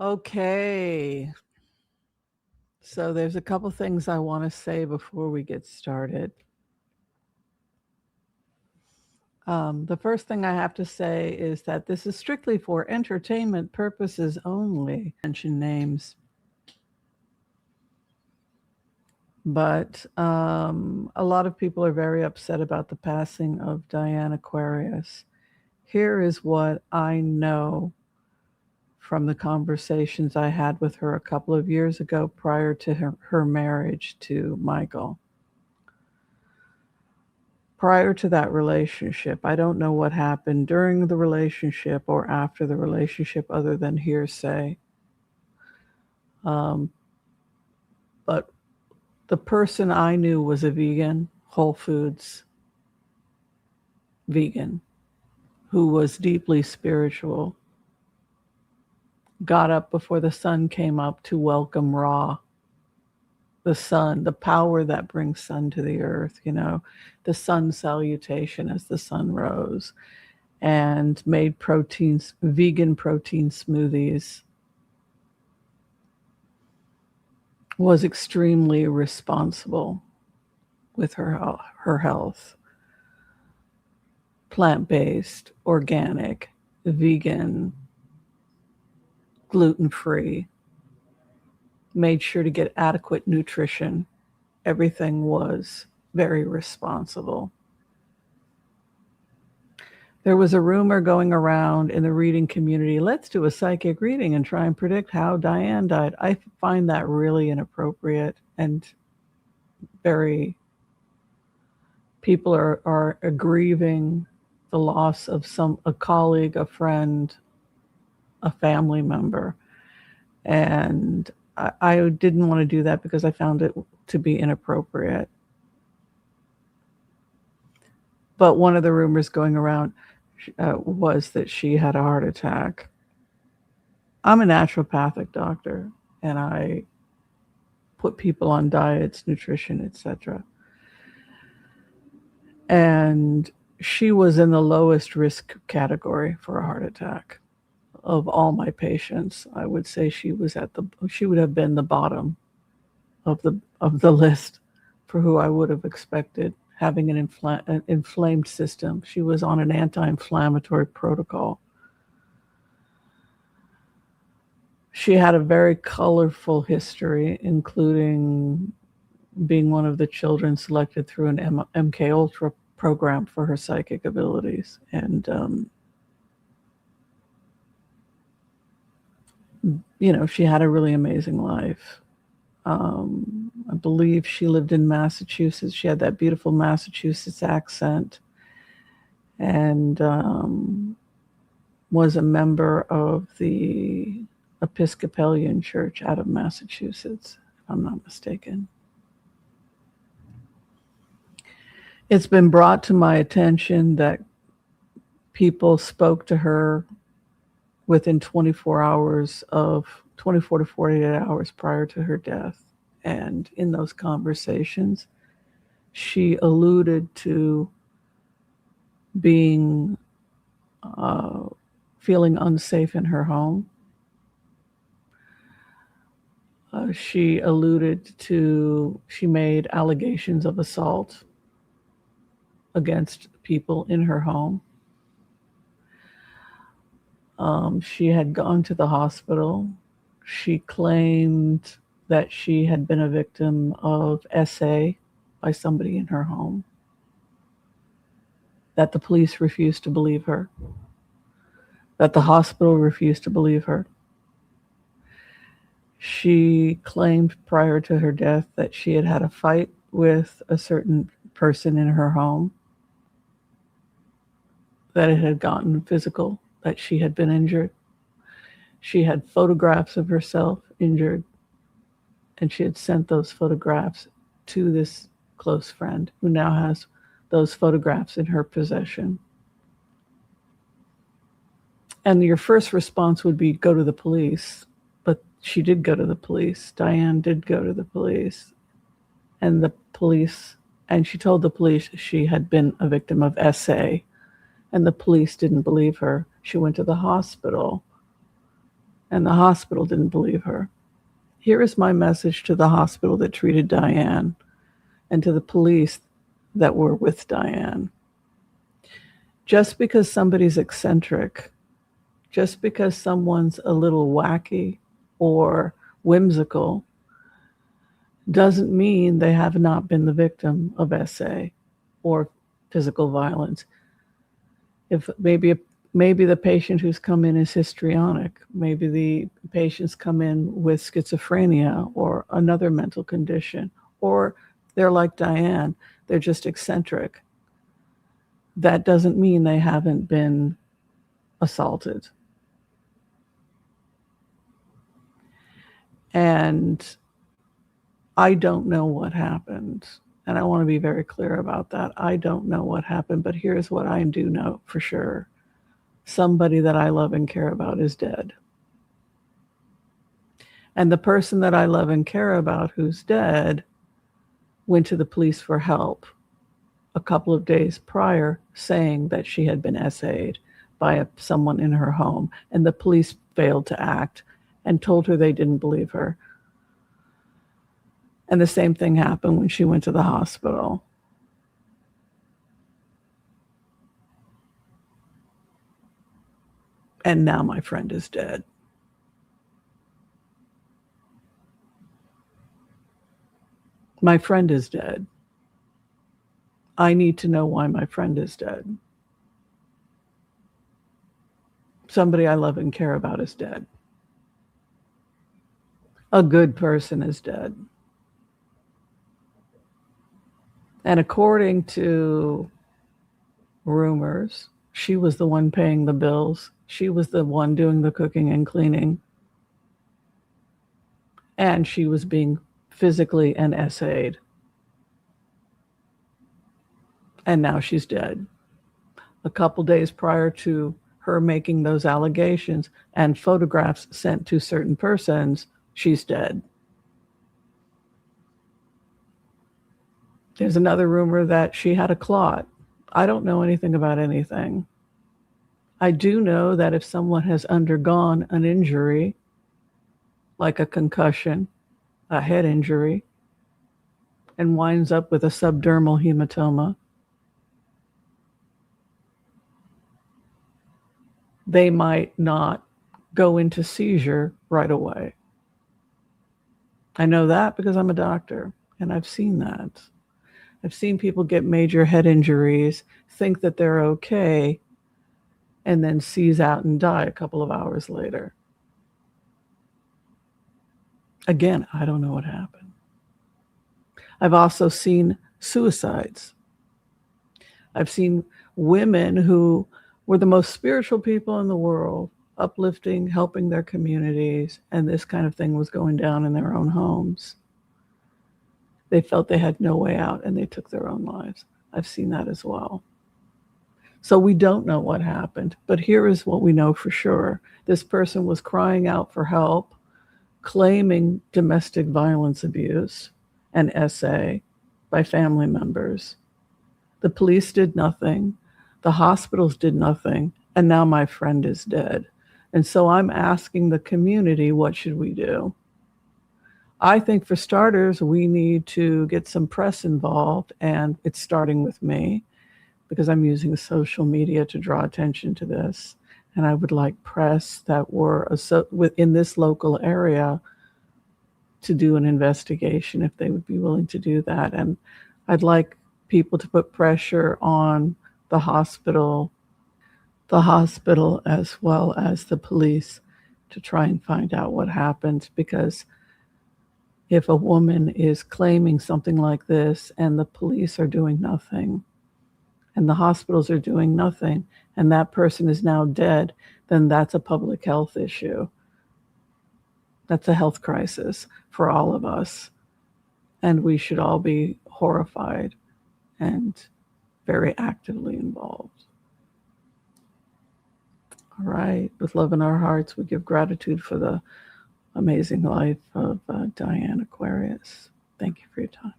Okay, so there's a couple things I want to say before we get started. The first thing I have to say is that this is strictly for entertainment purposes only. Mention names, but a lot of people are very upset about the passing of Diane Aquarius. Here is what I know from the conversations I had with her a couple of years ago prior to her marriage to Michael. Prior to that relationship, I don't know what happened during the relationship or after the relationship other than hearsay. Um, but the person I knew was a vegan, Whole Foods vegan, who was deeply spiritual, got up before the sun came up to welcome Ra, the sun, the power that brings sun to the earth, the sun salutation as the sun rose, and made vegan protein smoothies, was extremely responsible with her health. Plant-based, organic, vegan, gluten-free, made sure to get adequate nutrition. Everything was very responsible. There was a rumor going around in the reading community, let's do a psychic reading and try and predict how Diane died. I find that really inappropriate, and people are grieving the loss of a colleague, a friend, a family member. And I didn't want to do that because I found it to be inappropriate. But one of the rumors going around was that she had a heart attack. I'm a naturopathic doctor, and I put people on diets, nutrition, etc. And she was in the lowest risk category for a heart attack. Of all my patients, I would say she would have been the bottom of the list for who I would have expected having an inflamed system. She was on an anti-inflammatory protocol. She had a very colorful history, including being one of the children selected through an MK Ultra program for her psychic abilities. And, she had a really amazing life. I believe she lived in Massachusetts. She had that beautiful Massachusetts accent, and was a member of the Episcopalian Church out of Massachusetts, if I'm not mistaken. It's been brought to my attention that people spoke to her within 24 to 48 hours prior to her death. And in those conversations, she alluded to being feeling unsafe in her home. She made allegations of assault against people in her home. She had gone to the hospital. She claimed that she had been a victim of SA by somebody in her home, that the police refused to believe her, that the hospital refused to believe her. She claimed prior to her death that she had had a fight with a certain person in her home, that it had gotten physical, that she had been injured. She had photographs of herself injured, and she had sent those photographs to this close friend who now has those photographs in her possession. And your first response would be go to the police. But she did go to the police. Diane did go to the police. And she told the police she had been a victim of SA. And the police didn't believe her. She went to the hospital. and the hospital didn't believe her. Here is my message to the hospital that treated Dianne and to the police that were with Dianne. Just because somebody's eccentric, just because someone's a little wacky or whimsical, doesn't mean they have not been the victim of SA or physical violence. If maybe the patient who's come in is histrionic, maybe the patients come in with schizophrenia or another mental condition, or they're like Dianne, they're just eccentric. That doesn't mean they haven't been assaulted. And I don't know what happened. And I want to be very clear about that. I don't know what happened, but here's what I do know for sure. Somebody that I love and care about is dead. And the person that I love and care about who's dead went to the police for help a couple of days prior, saying that she had been SA'd by someone in her home. And the police failed to act and told her they didn't believe her. And the same thing happened when she went to the hospital. And now my friend is dead. My friend is dead. I need to know why my friend is dead. Somebody I love and care about is dead. A good person is dead. And according to rumors, she was the one paying the bills. She was the one doing the cooking and cleaning. And she was being physically and SA'd. And now she's dead. A couple days prior to her making those allegations and photographs sent to certain persons, she's dead. There's another rumor that she had a clot. I don't know anything about anything. I do know that if someone has undergone an injury, like a concussion, a head injury, and winds up with a subdermal hematoma, they might not go into seizure right away. I know that because I'm a doctor, and I've seen that. I've seen people get major head injuries, think that they're okay, and then seize out and die a couple of hours later. Again, I don't know what happened. I've also seen suicides. I've seen women who were the most spiritual people in the world, uplifting, helping their communities, and this kind of thing was going down in their own homes. They felt they had no way out and they took their own lives. I've seen that as well. So we don't know what happened, but here is what we know for sure. This person was crying out for help, claiming domestic violence abuse and SA by family members. The police did nothing. The hospitals did nothing. And now my friend is dead. And so I'm asking the community, what should we do? I think for starters, we need to get some press involved, and it's starting with me because I'm using social media to draw attention to this. And I would like press that were within this local area to do an investigation if they would be willing to do that. And I'd like people to put pressure on the hospital as well as the police to try and find out what happened, because if a woman is claiming something like this and the police are doing nothing and the hospitals are doing nothing and that person is now dead, then that's a public health issue. That's a health crisis for all of us. And we should all be horrified and very actively involved. All right. With love in our hearts, we give gratitude for the amazing life of Diane Aquarius. Thank you for your time.